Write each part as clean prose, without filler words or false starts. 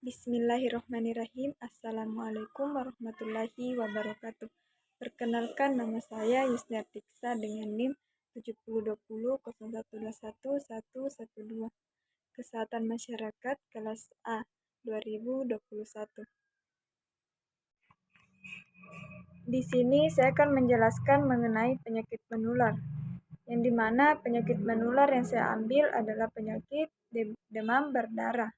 Bismillahirrahmanirrahim. Assalamualaikum warahmatullahi wabarakatuh. Perkenalkan, nama saya Yusnia Tiksa dengan NIM 702001211112. Kesehatan masyarakat kelas A 2021. Di sini saya akan menjelaskan mengenai penyakit menular, yang dimana penyakit menular yang saya ambil adalah penyakit demam berdarah.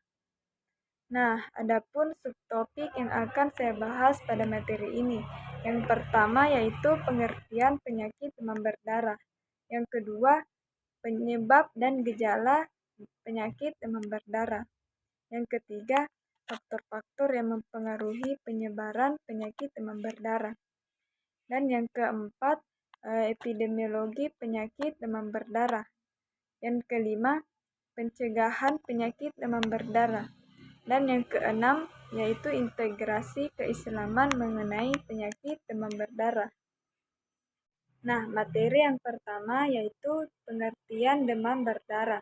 Nah, adapun subtopik yang akan saya bahas pada materi ini. Yang pertama yaitu pengertian penyakit demam berdarah. Yang kedua, penyebab dan gejala penyakit demam berdarah. Yang ketiga, faktor-faktor yang mempengaruhi penyebaran penyakit demam berdarah. Dan yang keempat, epidemiologi penyakit demam berdarah. Yang kelima, pencegahan penyakit demam berdarah. Dan yang keenam, yaitu integrasi keislaman mengenai penyakit demam berdarah. Nah, materi yang pertama yaitu pengertian demam berdarah,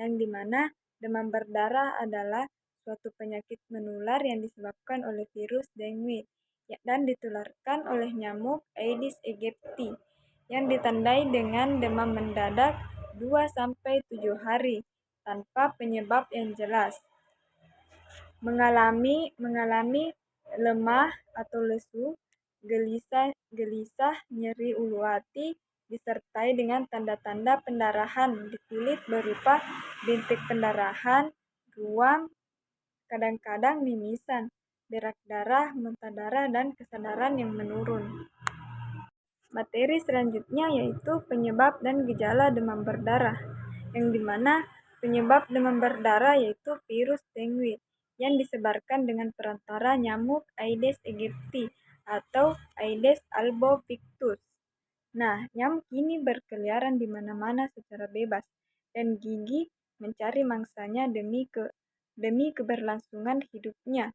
yang dimana demam berdarah adalah suatu penyakit menular yang disebabkan oleh virus dengue dan ditularkan oleh nyamuk Aedes aegypti yang ditandai dengan demam mendadak 2-7 hari tanpa penyebab yang jelas. Mengalami lemah atau lesu, gelisah, nyeri ulu hati, disertai dengan tanda-tanda pendarahan di kulit berupa bintik pendarahan, ruam, kadang-kadang mimisan, berak darah, muntah darah, dan kesadaran yang menurun. Materi selanjutnya yaitu penyebab dan gejala demam berdarah, yang dimana penyebab demam berdarah yaitu virus dengue yang disebarkan dengan perantara nyamuk Aedes aegypti atau Aedes albopictus. Nah, nyamuk ini berkeliaran di mana-mana secara bebas dan gigih mencari mangsanya demi keberlangsungan hidupnya.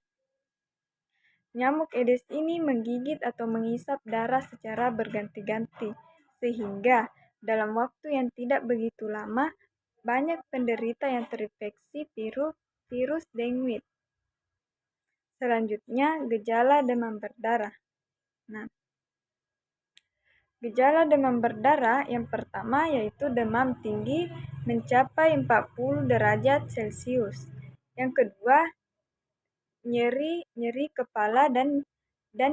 Nyamuk Aedes ini menggigit atau mengisap darah secara berganti-ganti, sehingga dalam waktu yang tidak begitu lama, banyak penderita yang terinfeksi virus dengue. Selanjutnya, gejala demam berdarah. Nah, gejala demam berdarah yang pertama yaitu demam tinggi mencapai 40 derajat Celcius. Yang kedua, nyeri kepala dan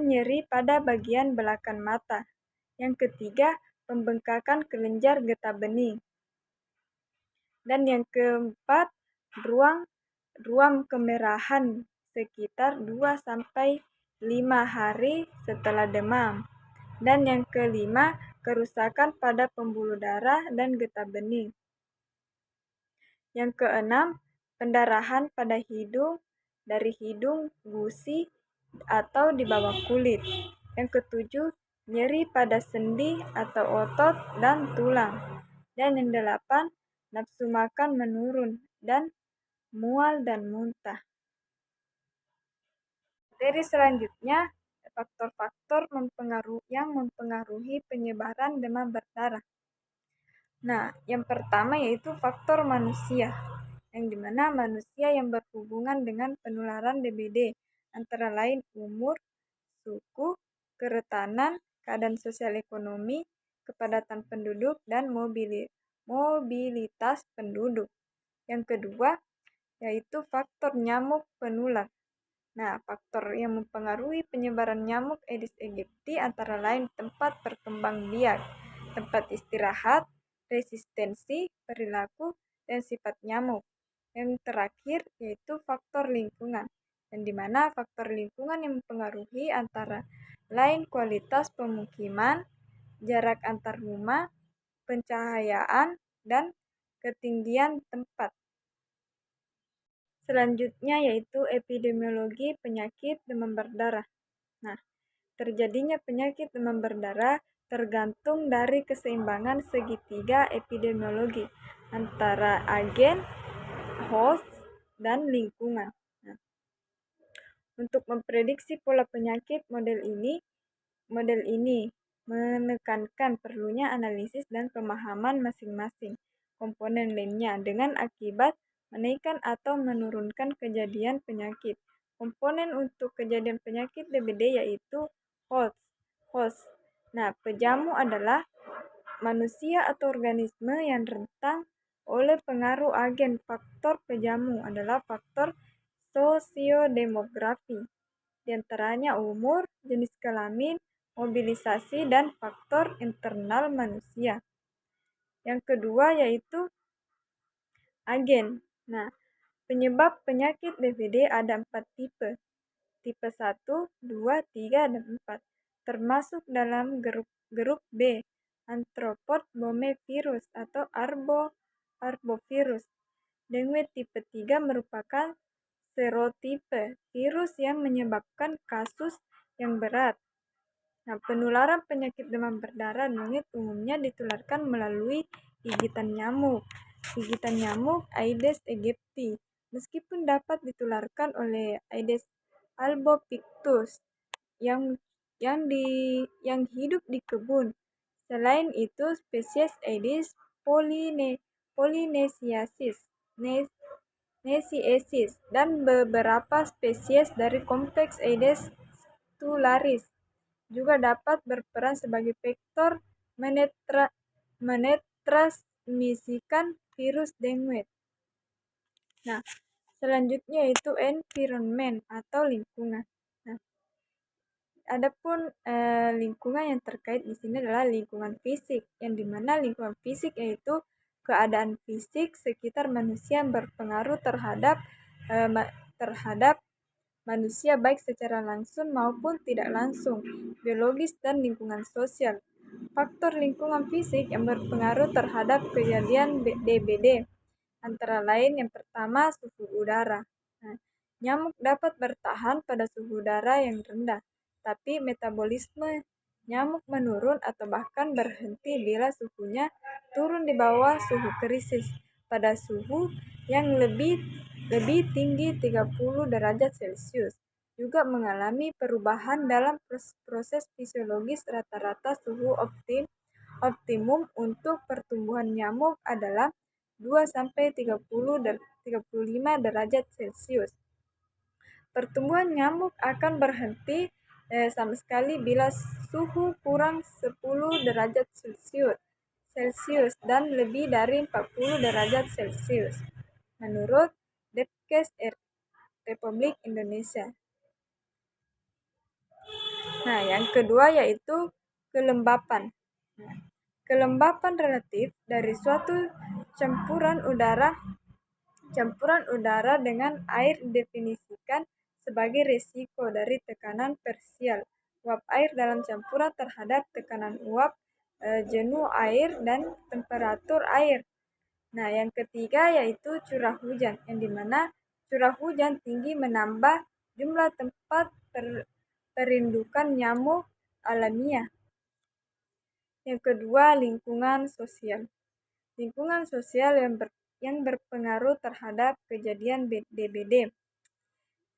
nyeri pada bagian belakang mata. Yang ketiga, pembengkakan kelenjar getah bening. Dan yang keempat, ruam kemerahan sekitar 2-5 hari setelah demam. Dan yang kelima, kerusakan pada pembuluh darah dan getah bening. Yang keenam, pendarahan pada hidung, dari hidung, gusi, atau di bawah kulit. Yang ketujuh, nyeri pada sendi atau otot dan tulang. Dan yang delapan, nafsu makan menurun dan mual dan muntah. Materi selanjutnya, faktor-faktor yang mempengaruhi penyebaran demam berdarah. Nah, yang pertama yaitu faktor manusia, yang dimana manusia yang berhubungan dengan penularan DBD, antara lain umur, suku, kerentanan, keadaan sosial ekonomi, kepadatan penduduk, dan mobilitas penduduk. Yang kedua, yaitu faktor nyamuk penular. Nah, faktor yang mempengaruhi penyebaran nyamuk Aedes aegypti antara lain tempat berkembang biak, tempat istirahat, resistensi, perilaku, dan sifat nyamuk. Yang terakhir yaitu faktor lingkungan, yang dimana faktor lingkungan yang mempengaruhi antara lain kualitas pemukiman, jarak antar rumah, pencahayaan, dan ketinggian tempat. Selanjutnya yaitu epidemiologi penyakit demam berdarah. Nah, terjadinya penyakit demam berdarah tergantung dari keseimbangan segitiga epidemiologi antara agen, host, dan lingkungan. Nah, untuk memprediksi pola penyakit model ini menekankan perlunya analisis dan pemahaman masing-masing komponen lainnya dengan akibat menaikkan atau menurunkan kejadian penyakit. Komponen untuk kejadian penyakit DBD yaitu host. Nah, pejamu adalah manusia atau organisme yang rentan oleh pengaruh agen. Faktor pejamu adalah faktor sosiodemografi, di antaranya umur, jenis kelamin, mobilisasi, dan faktor internal manusia. Yang kedua yaitu agen. Nah, penyebab penyakit DBD ada 4 tipe. Tipe 1, 2, 3, dan 4. Termasuk dalam grup B, Arthropod bombevirus atau arbovirus. Dengue tipe 3 merupakan serotipe, virus yang menyebabkan kasus yang berat. Nah, penularan penyakit demam berdarah dengue umumnya ditularkan melalui gigitan nyamuk. Gigitan nyamuk Aedes aegypti, meskipun dapat ditularkan oleh Aedes albopictus yang hidup di kebun. Selain itu, spesies Aedes polynesiensis dan beberapa spesies dari kompleks Aedes stularis juga dapat berperan sebagai vektor menetransmisikan virus dengue. Nah, selanjutnya yaitu environment atau lingkungan. Nah, adapun lingkungan yang terkait di sini adalah lingkungan fisik, yang dimana lingkungan fisik yaitu keadaan fisik sekitar manusia yang berpengaruh terhadap manusia baik secara langsung maupun tidak langsung, biologis dan lingkungan sosial. Faktor lingkungan fisik yang berpengaruh terhadap kejadian DBD antara lain yang pertama suhu udara. Nah, nyamuk dapat bertahan pada suhu udara yang rendah, tapi metabolisme nyamuk menurun atau bahkan berhenti bila suhunya turun di bawah suhu krisis pada suhu yang lebih tinggi 30 derajat Celcius. Juga mengalami perubahan dalam proses fisiologis. Rata-rata suhu optimum untuk pertumbuhan nyamuk adalah 2-35 derajat Celcius. Pertumbuhan nyamuk akan berhenti sama sekali bila suhu kurang 10 derajat Celcius dan lebih dari 40 derajat Celcius. Menurut Depkes Republik Indonesia. Nah, yang kedua yaitu kelembapan. Nah, kelembapan relatif dari suatu campuran udara dengan air didefinisikan sebagai resiko dari tekanan parsial uap air dalam campuran terhadap tekanan uap jenuh air dan temperatur air. Nah, yang ketiga yaitu curah hujan, yang dimana curah hujan tinggi menambah jumlah tempat perindukan nyamuk alamiah. Yang kedua, lingkungan sosial. Lingkungan sosial yang berpengaruh terhadap kejadian DBD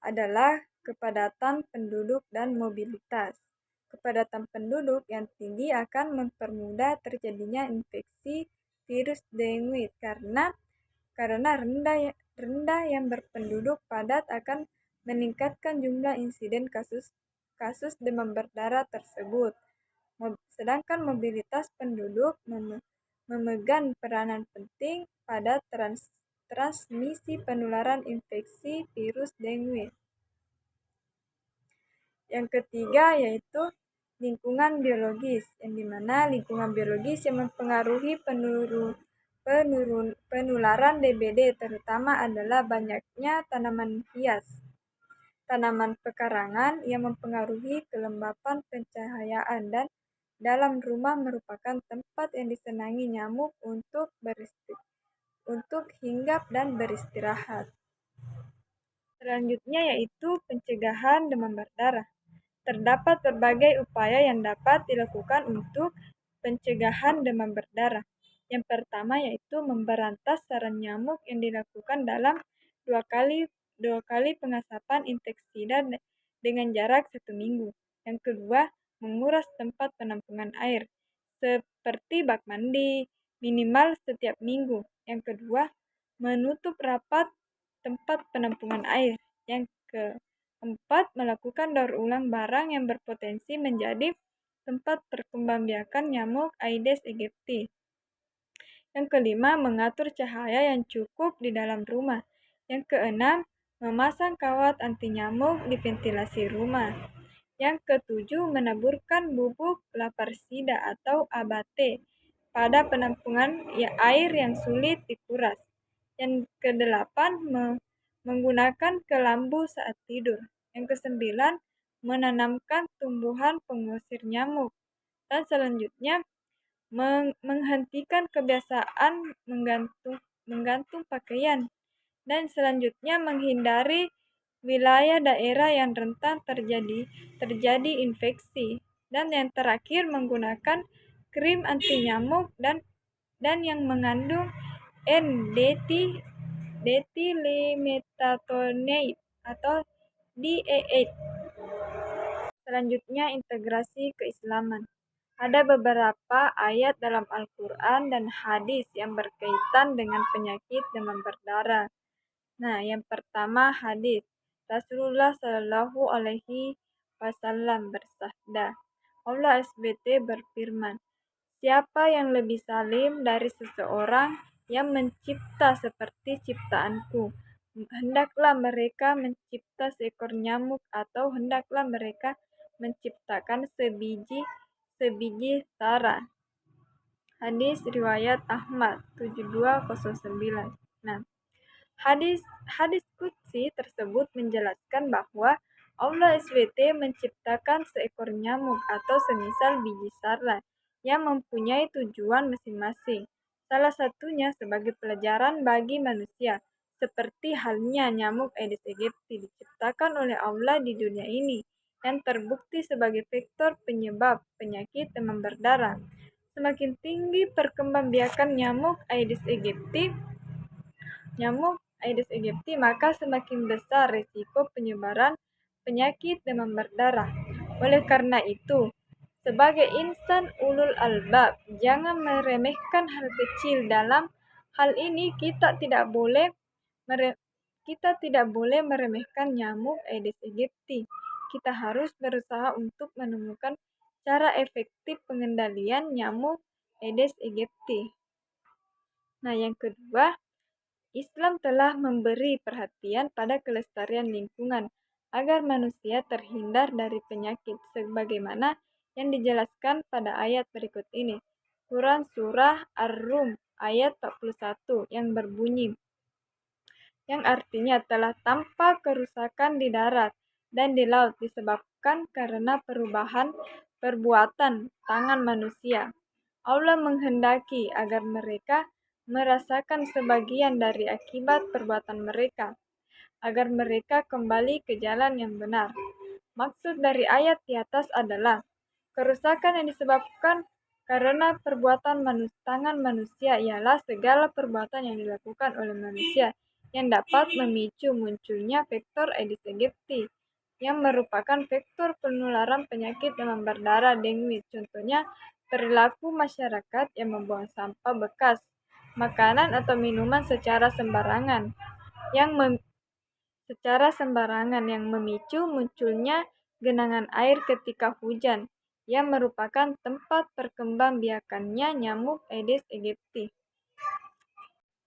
adalah kepadatan penduduk dan mobilitas. Kepadatan penduduk yang tinggi akan mempermudah terjadinya infeksi virus dengue karena rendah yang berpenduduk padat akan meningkatkan jumlah insiden kasus demam berdarah tersebut. Sedangkan mobilitas penduduk memegang peranan penting pada transmisi penularan infeksi virus dengue. Yang ketiga yaitu lingkungan biologis, yang dimana lingkungan biologis yang mempengaruhi penularan DBD terutama adalah banyaknya tanaman hias, tanaman pekarangan yang mempengaruhi kelembapan pencahayaan, dan dalam rumah merupakan tempat yang disenangi nyamuk untuk hinggap dan beristirahat. Selanjutnya yaitu pencegahan demam berdarah. Terdapat berbagai upaya yang dapat dilakukan untuk pencegahan demam berdarah. Yang pertama yaitu memberantas sarang nyamuk yang dilakukan dalam 2 kali pengasapan inseksida dengan jarak 1 minggu. Yang kedua, menguras tempat penampungan air, seperti bak mandi, minimal setiap minggu. Yang kedua, menutup rapat tempat penampungan air. Yang keempat, melakukan daur ulang barang yang berpotensi menjadi tempat perkembangbiakan nyamuk Aedes aegypti. Yang kelima, mengatur cahaya yang cukup di dalam rumah. Yang keenam, memasang kawat anti nyamuk di ventilasi rumah. Yang ketujuh, menaburkan bubuk laparsida atau abate pada penampungan air yang sulit dikuras. Yang kedelapan, menggunakan kelambu saat tidur. Yang kesembilan, menanamkan tumbuhan pengusir nyamuk. Dan selanjutnya, menghentikan kebiasaan menggantung pakaian. Dan selanjutnya, menghindari wilayah daerah yang rentan terjadi infeksi. Dan yang terakhir, menggunakan krim anti nyamuk dan yang mengandung N-diethylmethacronate atau DEA. Selanjutnya, integrasi keislaman. Ada beberapa ayat dalam Al-Quran dan hadis yang berkaitan dengan penyakit demam berdarah. Nah, yang pertama hadis. Rasulullah Shallallahu Alaihi Wasallam bersabda, Allah SWT berfirman, siapa yang lebih salim dari seseorang yang mencipta seperti ciptaanku? Hendaklah mereka mencipta seekor nyamuk atau hendaklah mereka menciptakan sebiji tara. Hadis riwayat Ahmad 7209. Nah, hadis qudsi tersebut menjelaskan bahwa Allah SWT menciptakan seekor nyamuk atau semisal biji sarla yang mempunyai tujuan masing-masing. Salah satunya sebagai pelajaran bagi manusia, seperti halnya nyamuk Aedes aegypti diciptakan oleh Allah di dunia ini, yang terbukti sebagai vektor penyebab penyakit demam berdarah. Semakin tinggi perkembangbiakan nyamuk Aedes aegypti, maka semakin besar risiko penyebaran penyakit demam berdarah. Oleh karena itu, sebagai insan ulul albab, jangan meremehkan hal kecil. Dalam hal ini kita tidak boleh meremehkan nyamuk Aedes aegypti. Kita harus berusaha untuk menemukan cara efektif pengendalian nyamuk Aedes aegypti. Nah, yang kedua, Islam telah memberi perhatian pada kelestarian lingkungan agar manusia terhindar dari penyakit sebagaimana yang dijelaskan pada ayat berikut ini. Quran Surah Ar-Rum ayat 41 yang berbunyi, yang artinya telah tampak kerusakan di darat dan di laut disebabkan karena perbuatan tangan manusia. Allah menghendaki agar mereka merasakan sebagian dari akibat perbuatan mereka, agar mereka kembali ke jalan yang benar. Maksud dari ayat di atas adalah kerusakan yang disebabkan karena perbuatan tangan manusia ialah segala perbuatan yang dilakukan oleh manusia yang dapat memicu munculnya vektor Aedes aegypti, yang merupakan vektor penularan penyakit demam berdarah dengue. Contohnya, perilaku masyarakat yang membuang sampah bekas, makanan atau minuman secara sembarangan yang memicu munculnya genangan air ketika hujan, yang merupakan tempat perkembangbiakannya nyamuk Aedes aegypti.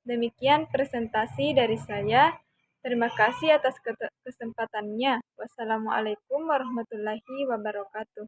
Demikian presentasi dari saya. Terima kasih atas kesempatannya. Wassalamualaikum warahmatullahi wabarakatuh.